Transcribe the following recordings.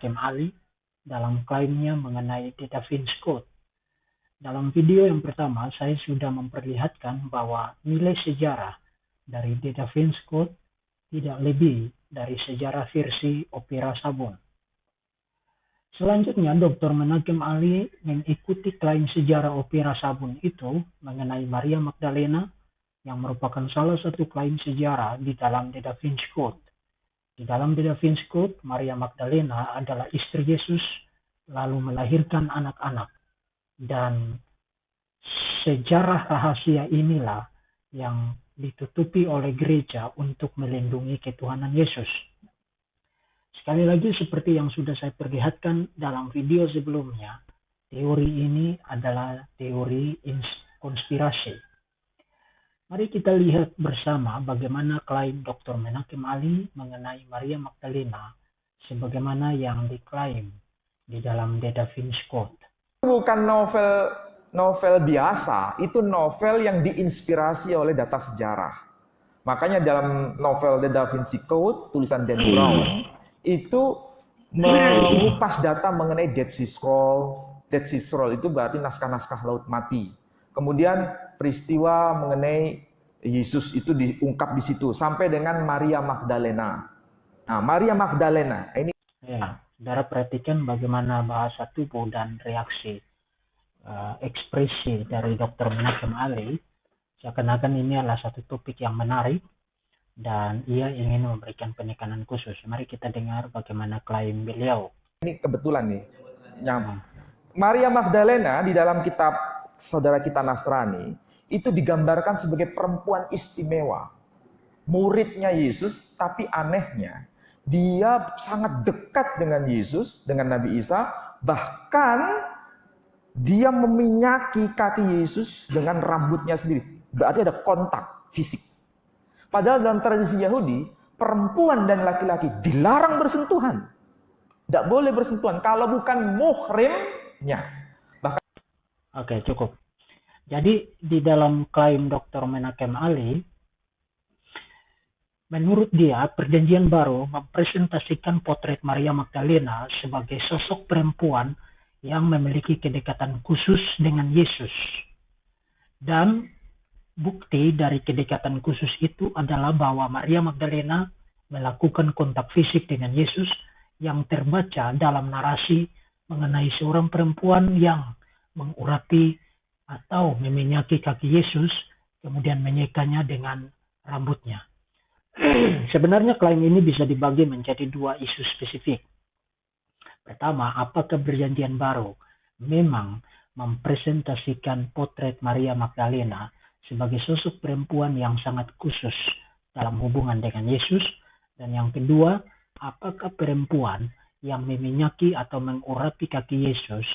Menakem Ali dalam klaimnya mengenai The Da Vinci Code. Dalam video yang pertama, saya sudah memperlihatkan bahwa nilai sejarah dari The Da Vinci Code tidak lebih dari sejarah versi opera sabun. Selanjutnya, Dr. Menakem Ali mengikuti klaim sejarah opera sabun itu mengenai Maria Magdalena yang merupakan salah satu klaim sejarah di dalam The Da Vinci Code. Di dalam The Da Vinci Code, Maria Magdalena adalah istri Yesus lalu melahirkan anak-anak. Dan sejarah rahasia inilah yang ditutupi oleh gereja untuk melindungi ketuhanan Yesus. Sekali lagi seperti yang sudah saya perlihatkan dalam video sebelumnya, teori ini adalah teori konspirasi. Mari kita lihat bersama bagaimana klaim Dr. Menakem Ali mengenai Maria Magdalena sebagaimana yang diklaim di dalam The Da Vinci Code. Bukan novel biasa, itu novel yang diinspirasi oleh data sejarah. Makanya dalam novel The Da Vinci Code, tulisan Dan Brown, itu mengupas data mengenai Dead Sea Scroll. Dead Sea Scroll itu berarti naskah-naskah laut mati. Kemudian peristiwa mengenai Yesus itu diungkap di situ sampai dengan Maria Magdalena. Nah, Maria Magdalena ini saudara perhatikan bagaimana bahasa tubuh dan reaksi ekspresi dari Dr. Menakem Ali. Seakan-akan ini adalah satu topik yang menarik dan ia ingin memberikan penekanan khusus. Mari kita dengar bagaimana klaim beliau. Ini kebetulan nih. Maria Magdalena di dalam kitab saudara kita Nasrani itu digambarkan sebagai perempuan istimewa. Muridnya Yesus, tapi anehnya dia sangat dekat dengan Yesus, dengan Nabi Isa, bahkan dia meminyaki kaki Yesus dengan rambutnya sendiri. Berarti ada kontak fisik. Padahal dalam tradisi Yahudi, perempuan dan laki-laki dilarang bersentuhan. Tidak boleh bersentuhan kalau bukan muhrimnya. Oke, cukup. Jadi di dalam klaim Dr. Menakem Ali, menurut dia Perjanjian Baru mempresentasikan potret Maria Magdalena sebagai sosok perempuan yang memiliki kedekatan khusus dengan Yesus. Dan bukti dari kedekatan khusus itu adalah bahwa Maria Magdalena melakukan kontak fisik dengan Yesus yang terbaca dalam narasi mengenai seorang perempuan yang mengurapi atau meminyaki kaki Yesus, kemudian menyekanya dengan rambutnya. Sebenarnya klaim ini bisa dibagi menjadi dua isu spesifik. Pertama, apakah Perjanjian Baru memang mempresentasikan potret Maria Magdalena sebagai sosok perempuan yang sangat khusus dalam hubungan dengan Yesus? Dan yang kedua, apakah perempuan yang meminyaki atau mengurapi kaki Yesus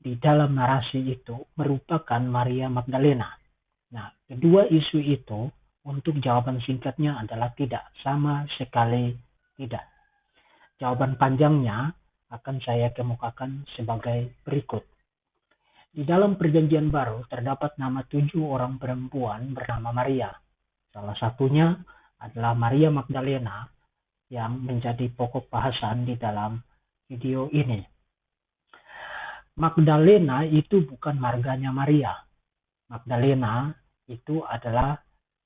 di dalam narasi itu merupakan Maria Magdalena? Nah, kedua isu itu untuk jawaban singkatnya adalah tidak, sama sekali tidak. Jawaban panjangnya akan saya kemukakan sebagai berikut. Di dalam Perjanjian Baru terdapat nama 7 orang perempuan bernama Maria. Salah satunya adalah Maria Magdalena yang menjadi pokok bahasan di dalam video ini. Magdalena itu bukan marganya Maria. Magdalena itu adalah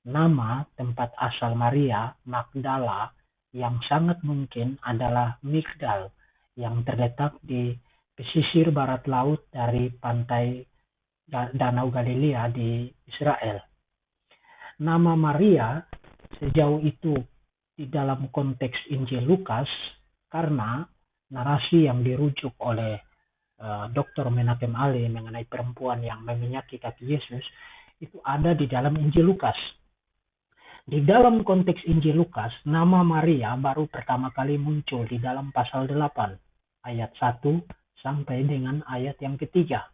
nama tempat asal Maria Magdala yang sangat mungkin adalah Migdal yang terletak di pesisir barat laut dari pantai Danau Galilea di Israel. Nama Maria sejauh itu di dalam konteks Injil Lukas karena narasi yang dirujuk oleh Dr. Menakem Ali mengenai perempuan yang meminyaki kaki Yesus itu ada di dalam Injil Lukas. Di dalam konteks Injil Lukas, nama Maria baru pertama kali muncul di dalam pasal 8, ayat 1 sampai dengan ayat yang ketiga.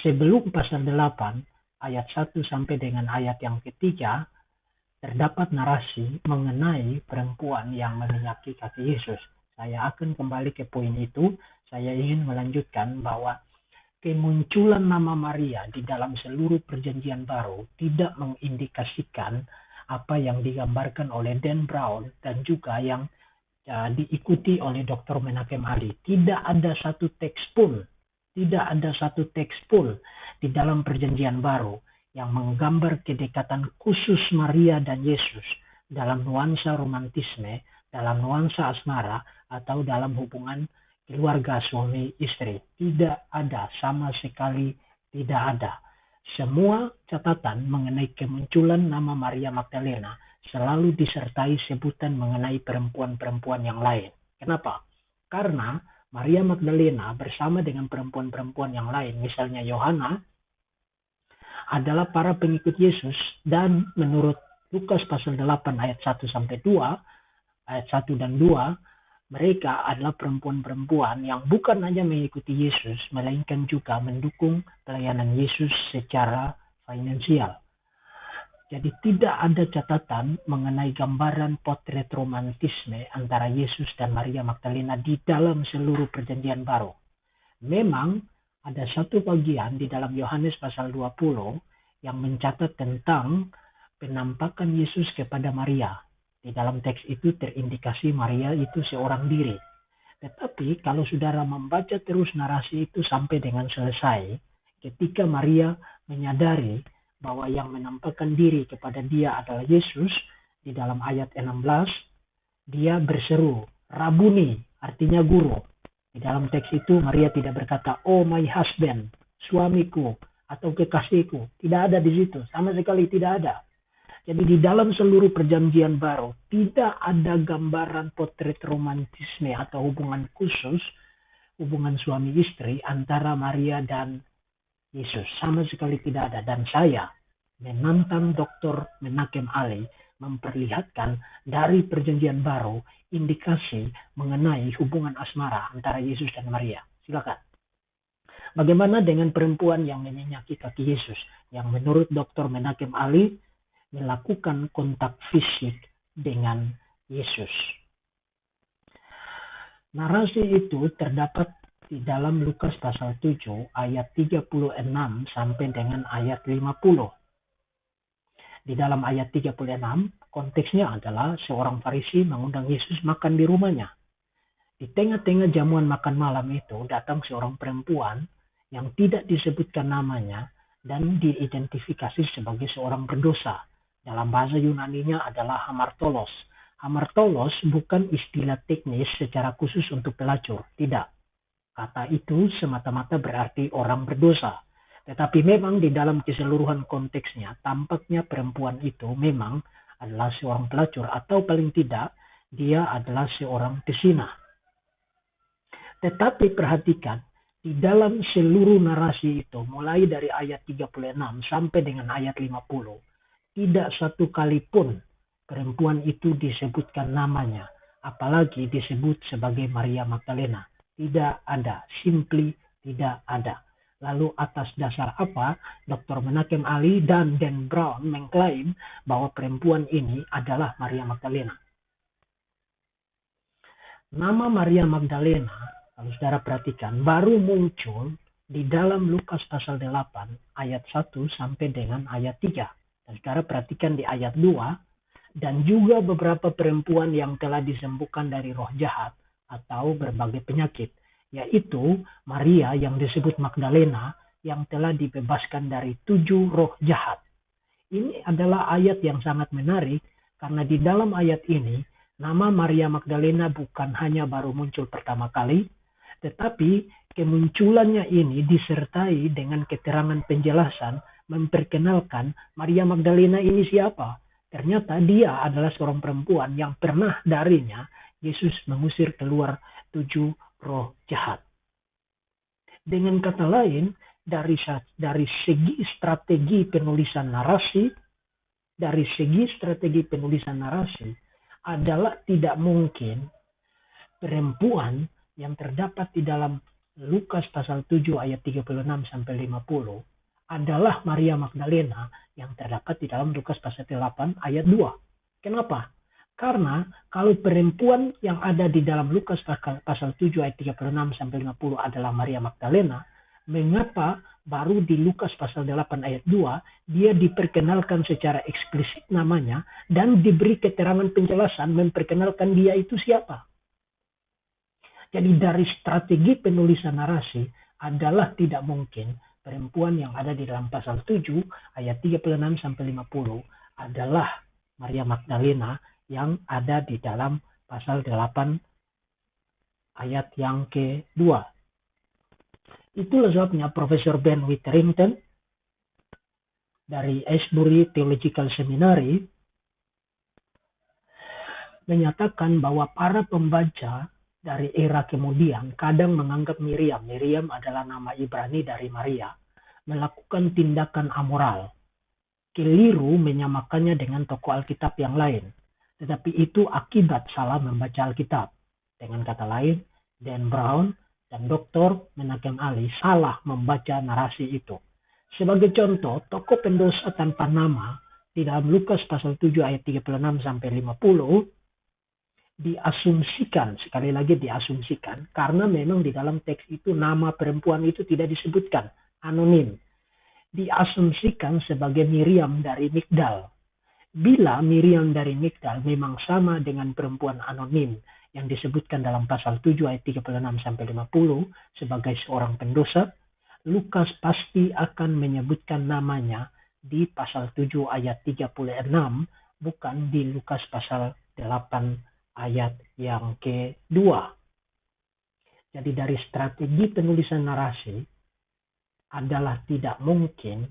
Sebelum pasal 8, ayat 1 sampai dengan ayat yang ketiga, terdapat narasi mengenai perempuan yang meminyaki kaki Yesus. Saya akan kembali ke poin itu. Saya ingin melanjutkan bahwa kemunculan nama Maria di dalam seluruh Perjanjian Baru tidak mengindikasikan apa yang digambarkan oleh Dan Brown dan juga yang diikuti oleh Dr. Menachem Ali. Tidak ada satu teks pun di dalam Perjanjian Baru yang menggambar kedekatan khusus Maria dan Yesus dalam nuansa romantisme, dalam nuansa asmara, atau dalam hubungan keluarga suami istri. Tidak ada, sama sekali tidak ada. Semua catatan mengenai kemunculan nama Maria Magdalena selalu disertai sebutan mengenai perempuan-perempuan yang lain. Kenapa? Karena Maria Magdalena bersama dengan perempuan-perempuan yang lain, misalnya Yohana, adalah para pengikut Yesus, dan menurut Lukas pasal 8 ayat 1 sampai 2, ayat 1 dan 2, mereka adalah perempuan-perempuan yang bukan hanya mengikuti Yesus, melainkan juga mendukung pelayanan Yesus secara finansial. Jadi tidak ada catatan mengenai gambaran potret romantisme antara Yesus dan Maria Magdalena di dalam seluruh Perjanjian Baru. Memang ada satu bagian di dalam Yohanes pasal 20 yang mencatat tentang penampakan Yesus kepada Maria. Di dalam teks itu terindikasi Maria itu seorang diri. Tetapi kalau saudara membaca terus narasi itu sampai dengan selesai, ketika Maria menyadari bahwa yang menampakkan diri kepada dia adalah Yesus, di dalam ayat 16, dia berseru, Rabuni, artinya guru. Di dalam teks itu Maria tidak berkata, oh my husband, suamiku, atau kekasihku. Tidak ada di situ, sama sekali tidak ada. Jadi di dalam seluruh Perjanjian Baru tidak ada gambaran potret romantisme atau hubungan khusus, hubungan suami istri antara Maria dan Yesus. Sama sekali tidak ada. Dan saya menantang Dr. Menachem Ali memperlihatkan dari Perjanjian Baru indikasi mengenai hubungan asmara antara Yesus dan Maria. Silakan. Bagaimana dengan perempuan yang menyaki kaki Yesus, yang menurut Dr. Menachem Ali melakukan kontak fisik dengan Yesus? Narasi itu terdapat di dalam Lukas pasal 7 ayat 36 sampai dengan ayat 50. Di dalam ayat 36, konteksnya adalah seorang Farisi mengundang Yesus makan di rumahnya. Di tengah-tengah jamuan makan malam itu datang seorang perempuan yang tidak disebutkan namanya dan diidentifikasi sebagai seorang berdosa. Dalam bahasa Yunaninya adalah hamartolos. Hamartolos bukan istilah teknis secara khusus untuk pelacur, tidak. Kata itu semata-mata berarti orang berdosa. Tetapi memang di dalam keseluruhan konteksnya, tampaknya perempuan itu memang adalah seorang pelacur, atau paling tidak dia adalah seorang pezina. Tetapi perhatikan, di dalam seluruh narasi itu, mulai dari ayat 36 sampai dengan ayat 50, tidak satu kali pun perempuan itu disebutkan namanya, apalagi disebut sebagai Maria Magdalena. Tidak ada, simply tidak ada. Lalu atas dasar apa Dr. Menachem Ali dan Dan Brown mengklaim bahwa perempuan ini adalah Maria Magdalena? Nama Maria Magdalena, kalau saudara perhatikan, baru muncul di dalam Lukas pasal 8 ayat 1 sampai dengan ayat 3. Dan saudara perhatikan di ayat 2, dan juga beberapa perempuan yang telah disembuhkan dari roh jahat atau berbagai penyakit, yaitu Maria yang disebut Magdalena yang telah dibebaskan dari 7 roh jahat. Ini adalah ayat yang sangat menarik karena di dalam ayat ini nama Maria Magdalena bukan hanya baru muncul pertama kali, tetapi kemunculannya ini disertai dengan keterangan penjelasan memperkenalkan Maria Magdalena ini siapa. Ternyata dia adalah seorang perempuan yang pernah darinya Yesus mengusir keluar 7 roh jahat. Dengan kata lain, dari segi strategi penulisan narasi, adalah tidak mungkin perempuan yang terdapat di dalam Lukas pasal 7 ayat 36 sampai 50 adalah Maria Magdalena yang terdapat di dalam Lukas pasal 8 ayat 2. Kenapa? Karena kalau perempuan yang ada di dalam Lukas pasal 7 ayat 36 sampai 50 adalah Maria Magdalena, mengapa baru di Lukas pasal 8 ayat 2 dia diperkenalkan secara eksplisit namanya dan diberi keterangan penjelasan memperkenalkan dia itu siapa? Jadi dari strategi penulisan narasi adalah tidak mungkin perempuan yang ada di dalam pasal 7 ayat 36 sampai 50 adalah Maria Magdalena yang ada di dalam pasal 8 ayat yang kedua. Itulah sebabnya Profesor Ben Witherington dari Asbury Theological Seminary menyatakan bahwa para pembaca dari era kemudian kadang menganggap Miriam adalah nama Ibrani dari Maria, melakukan tindakan amoral. Keliru menyamakannya dengan tokoh Alkitab yang lain. Tetapi itu akibat salah membaca Alkitab. Dengan kata lain, Dan Brown dan Dr. Menachem Ali salah membaca narasi itu. Sebagai contoh, tokoh pendosa tanpa nama di dalam Lukas pasal 7 ayat 36 sampai 50 diasumsikan, sekali lagi diasumsikan, karena memang di dalam teks itu nama perempuan itu tidak disebutkan, anonim. Diasumsikan sebagai Miriam dari Migdal. Bila Miriam dari Migdal memang sama dengan perempuan anonim yang disebutkan dalam pasal 7 ayat 36 sampai 50 sebagai seorang pendosa, Lukas pasti akan menyebutkan namanya di pasal 7 ayat 36, bukan di Lukas pasal 8 ayat yang kedua. Jadi dari strategi penulisan narasi adalah tidak mungkin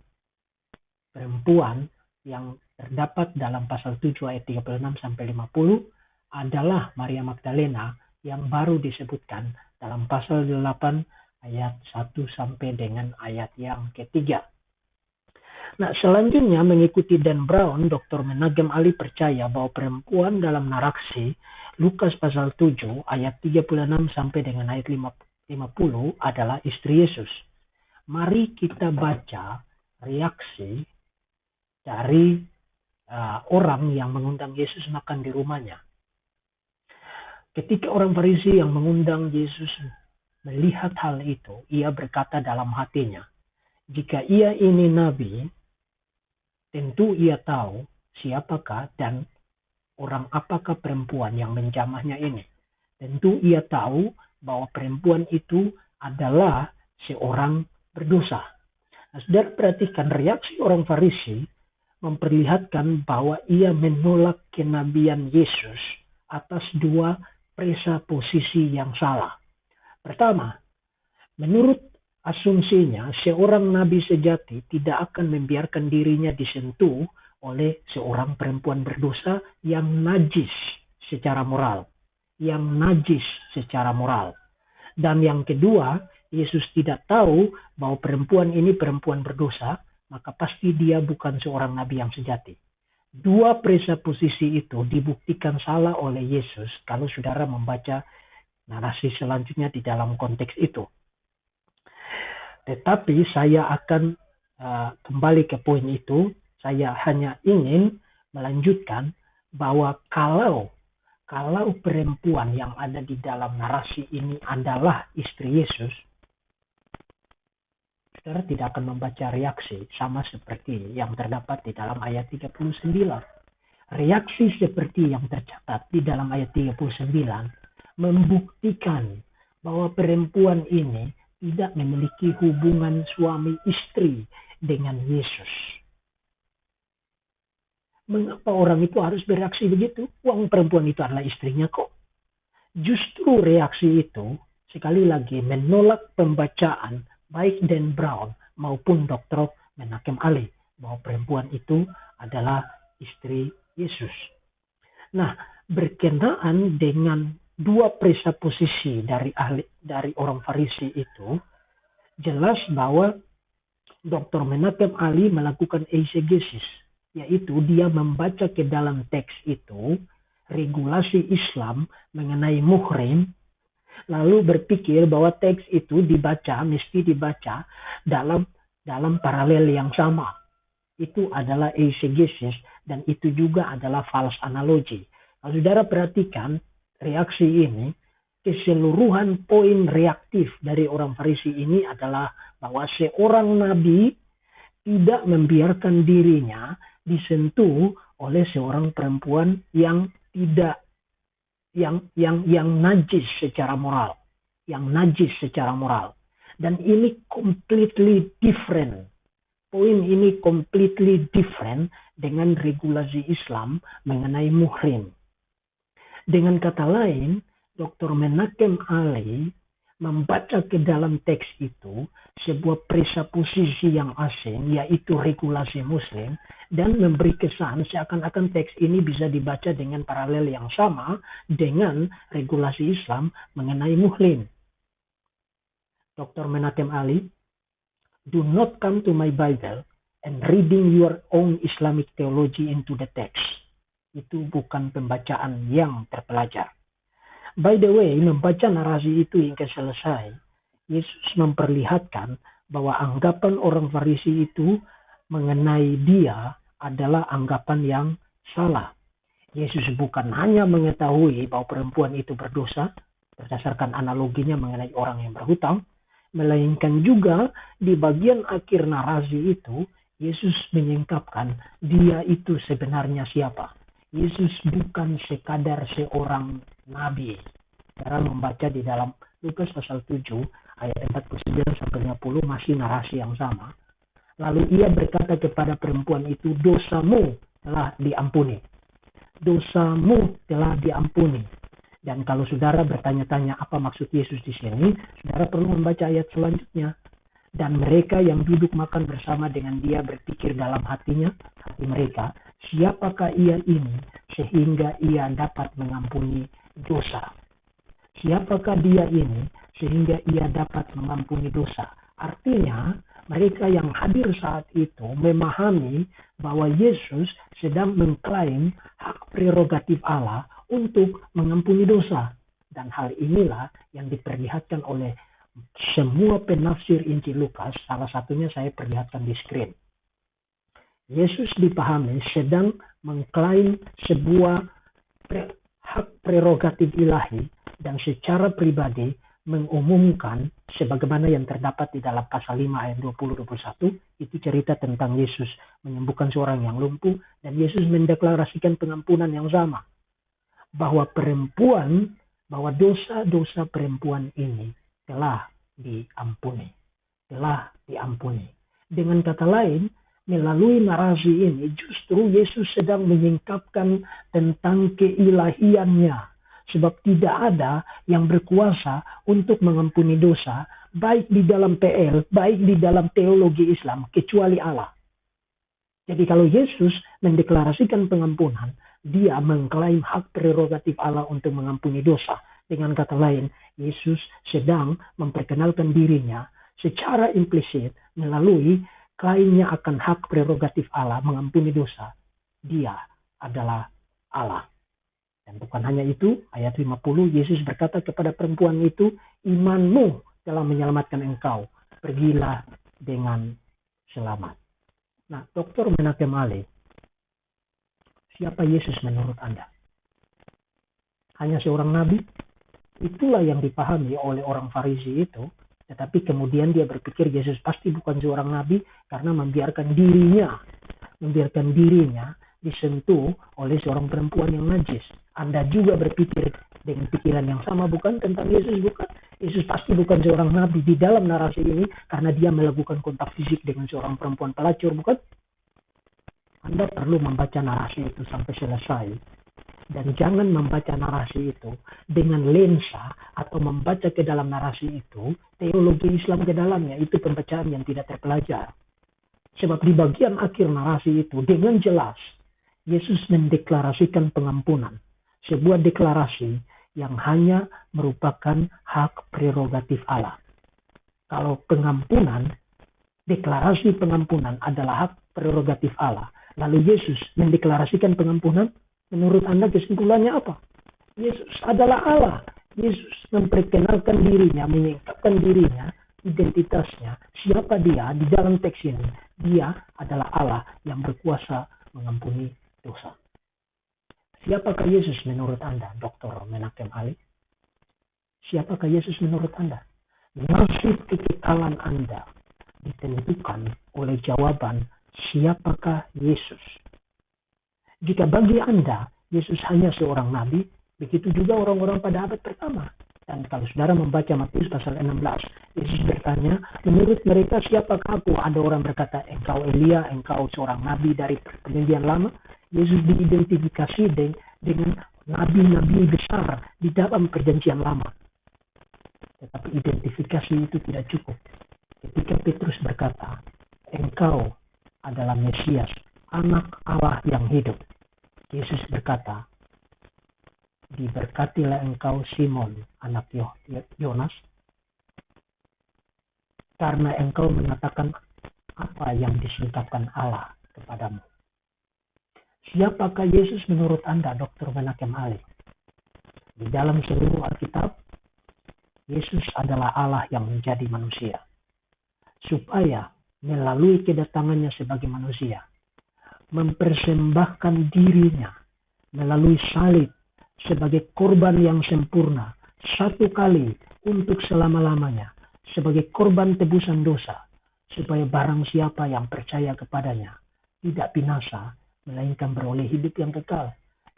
perempuan yang terdapat dalam pasal 7 ayat 36 sampai 50 adalah Maria Magdalena yang baru disebutkan dalam pasal 8 ayat 1 sampai dengan ayat yang ketiga. Nah, selanjutnya mengikuti Dan Brown, Dr. Menachem Ali percaya bahwa perempuan dalam narasi Lukas pasal 7 ayat 36 sampai dengan ayat 50 adalah istri Yesus. Mari kita baca reaksi dari orang yang mengundang Yesus makan di rumahnya. Ketika orang Farisi yang mengundang Yesus melihat hal itu, ia berkata dalam hatinya, jika ia ini nabi, tentu ia tahu siapakah dan orang apakah perempuan yang menjamahnya ini. Tentu ia tahu bahwa perempuan itu adalah seorang berdosa. Nah, saudara perhatikan reaksi orang Farisi memperlihatkan bahwa ia menolak kenabian Yesus atas dua presuposisi yang salah. Pertama, menurut asumsinya, seorang nabi sejati tidak akan membiarkan dirinya disentuh oleh seorang perempuan berdosa yang najis secara moral. Dan yang kedua, Yesus tidak tahu bahwa perempuan ini perempuan berdosa, maka pasti dia bukan seorang nabi yang sejati. Dua presuposisi itu dibuktikan salah oleh Yesus kalau saudara membaca narasi selanjutnya di dalam konteks itu. Tetapi saya akan kembali ke poin itu. Saya hanya ingin melanjutkan bahwa kalau perempuan yang ada di dalam narasi ini adalah istri Yesus, saudara tidak akan membaca reaksi sama seperti yang terdapat di dalam ayat 39. Reaksi seperti yang tercatat di dalam ayat 39 membuktikan bahwa perempuan ini tidak memiliki hubungan suami istri dengan Yesus. Mengapa orang itu harus bereaksi begitu? Uang perempuan itu adalah istrinya kok. Justru reaksi itu sekali lagi menolak pembacaan baik Dan Brown maupun Dr. Menachem Ali bahwa perempuan itu adalah istri Yesus. Nah, berkenaan dengan dua presuposisi dari orang Farisi itu, jelas bahwa Dr. Menachem Ali melakukan eisegesis, yaitu dia membaca ke dalam teks itu regulasi Islam mengenai muhrim, lalu berpikir bahwa teks itu mesti dibaca dalam paralel yang sama. Itu adalah eisegesis dan itu juga adalah false analogy. Kalau saudara perhatikan reaksi ini, keseluruhan poin reaktif dari orang Farisi ini adalah bahwa seorang nabi tidak membiarkan dirinya disentuh oleh seorang perempuan yang najis secara moral. yang najis secara moral. Dan ini completely different. Poin ini completely different dengan regulasi Islam mengenai muhrim. Dengan kata lain, Dr. Menachem Ali membaca ke dalam teks itu sebuah presuposisi yang asing, yaitu regulasi Muslim, dan memberi kesan seakan-akan teks ini bisa dibaca dengan paralel yang sama dengan regulasi Islam mengenai muhrim. Dr. Menachem Ali, do not come to my Bible and reading your own Islamic theology into the text. Itu bukan pembacaan yang terpelajar. By the way, membaca narasi itu hingga selesai, Yesus memperlihatkan bahwa anggapan orang Farisi itu mengenai dia adalah anggapan yang salah. Yesus bukan hanya mengetahui bahwa perempuan itu berdosa, berdasarkan analoginya mengenai orang yang berhutang, melainkan juga di bagian akhir narasi itu, Yesus menyingkapkan dia itu sebenarnya siapa. Yesus bukan sekadar seorang nabi. Cara membaca di dalam Lukas pasal 7 ayat 49-50 masih narasi yang sama. Lalu ia berkata kepada perempuan itu, dosamu telah diampuni. Dosamu telah diampuni. Dan kalau saudara bertanya-tanya apa maksud Yesus di sini, saudara perlu membaca ayat selanjutnya. Dan mereka yang duduk makan bersama dengan dia berpikir dalam hati mereka, siapakah ia ini sehingga ia dapat mengampuni dosa? Siapakah dia ini sehingga ia dapat mengampuni dosa? Artinya, mereka yang hadir saat itu memahami bahwa Yesus sedang mengklaim hak prerogatif Allah untuk mengampuni dosa. Dan hal inilah yang diperlihatkan oleh semua penafsir Injil Lukas, salah satunya saya perlihatkan di screen. Yesus dipahami sedang mengklaim sebuah hak prerogatif ilahi dan secara pribadi mengumumkan sebagaimana yang terdapat di dalam pasal 5 ayat 20-21, itu cerita tentang Yesus menyembuhkan seorang yang lumpuh dan Yesus mendeklarasikan pengampunan yang sama. Bahwa dosa-dosa perempuan ini telah diampuni. Telah diampuni. Dengan kata lain, melalui narasi ini justru Yesus sedang menyingkapkan tentang keilahiannya. Sebab tidak ada yang berkuasa untuk mengampuni dosa, baik di dalam PL, baik di dalam teologi Islam, kecuali Allah. Jadi kalau Yesus mendeklarasikan pengampunan, dia mengklaim hak prerogatif Allah untuk mengampuni dosa. Dengan kata lain, Yesus sedang memperkenalkan dirinya secara implisit melalui klaimnya akan hak prerogatif Allah mengampuni dosa. Dia adalah Allah. Dan bukan hanya itu, ayat 50, Yesus berkata kepada perempuan itu, imanmu telah menyelamatkan engkau. Pergilah dengan selamat. Nah, Dr. Menachem Ali, siapa Yesus menurut Anda? Hanya seorang nabi? Itulah yang dipahami oleh orang Farisi itu. Tetapi kemudian dia berpikir Yesus pasti bukan seorang nabi karena membiarkan dirinya disentuh oleh seorang perempuan yang najis. Anda juga berpikir dengan pikiran yang sama bukan tentang Yesus? Bukan. Yesus pasti bukan seorang nabi di dalam narasi ini karena dia melakukan kontak fisik dengan seorang perempuan pelacur, bukan? Anda perlu membaca narasi itu sampai selesai. Dan jangan membaca narasi itu dengan lensa atau membaca ke dalam narasi itu teologi Islam ke dalamnya. Itu pembacaan yang tidak terpelajar. Sebab di bagian akhir narasi itu dengan jelas Yesus mendeklarasikan pengampunan. Sebuah deklarasi yang hanya merupakan hak prerogatif Allah. Kalau pengampunan, deklarasi pengampunan adalah hak prerogatif Allah. Lalu Yesus mendeklarasikan pengampunan, menurut Anda kesimpulannya apa? Yesus adalah Allah. Yesus memperkenalkan dirinya, menyingkapkan dirinya, identitasnya. Siapa dia di dalam teks ini? Dia adalah Allah yang berkuasa mengampuni dosa. Siapakah Yesus menurut Anda, Dr. Menachem Ali? Siapakah Yesus menurut Anda? Nasib kekekalan Anda ditentukan oleh jawaban siapakah Yesus. Jika bagi Anda Yesus hanya seorang nabi, begitu juga orang-orang pada abad pertama. Dan kalau saudara membaca Matius pasal 16, Yesus bertanya, menurut mereka siapakah aku? Ada orang berkata, engkau Elia, engkau seorang nabi dari perjanjian lama. Yesus diidentifikasi dengan nabi-nabi besar di dalam perjanjian lama. Tetapi identifikasi itu tidak cukup. Ketika Petrus berkata, engkau adalah Mesias, anak Allah yang hidup. Yesus berkata, diberkatilah engkau Simon, anak Yonas, karena engkau mengatakan apa yang disingkapkan Allah kepadamu. Siapakah Yesus menurut Anda, Dr. Menakem Ali? Di dalam seluruh Alkitab, Yesus adalah Allah yang menjadi manusia. Supaya melalui kedatangannya sebagai manusia, mempersembahkan dirinya melalui salib sebagai korban yang sempurna, satu kali untuk selama-lamanya, sebagai korban tebusan dosa, supaya barang siapa yang percaya kepadanya tidak binasa, melainkan beroleh hidup yang kekal.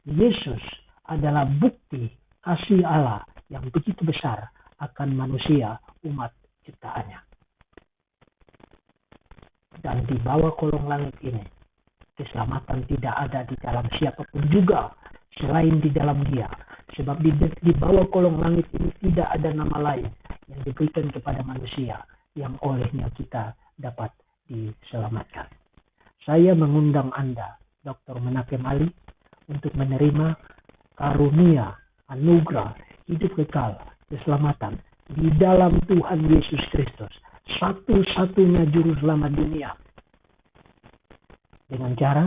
Yesus adalah bukti kasih Allah yang begitu besar akan manusia, umat ciptaannya. Dan di bawah kolong langit ini, keselamatan tidak ada di dalam siapapun juga selain di dalam Dia. Sebab di bawah kolong langit ini tidak ada nama lain yang diberikan kepada manusia yang olehnya kita dapat diselamatkan. Saya mengundang Anda, Dr. Menakem Ali, untuk menerima karunia, anugerah, hidup kekal, keselamatan di dalam Tuhan Yesus Kristus, satu-satunya juru selamat dunia. Dengan cara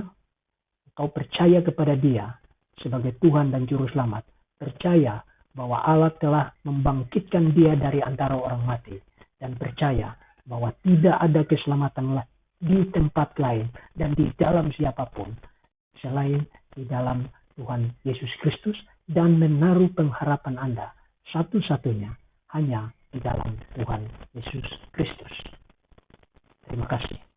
engkau percaya kepada Dia sebagai Tuhan dan juru selamat, percaya bahwa Allah telah membangkitkan Dia dari antara orang mati, dan percaya bahwa tidak ada keselamatan di tempat lain dan di dalam siapapun selain di dalam Tuhan Yesus Kristus, dan menaruh pengharapan Anda satu-satunya hanya di dalam Tuhan Yesus Kristus. Terima kasih.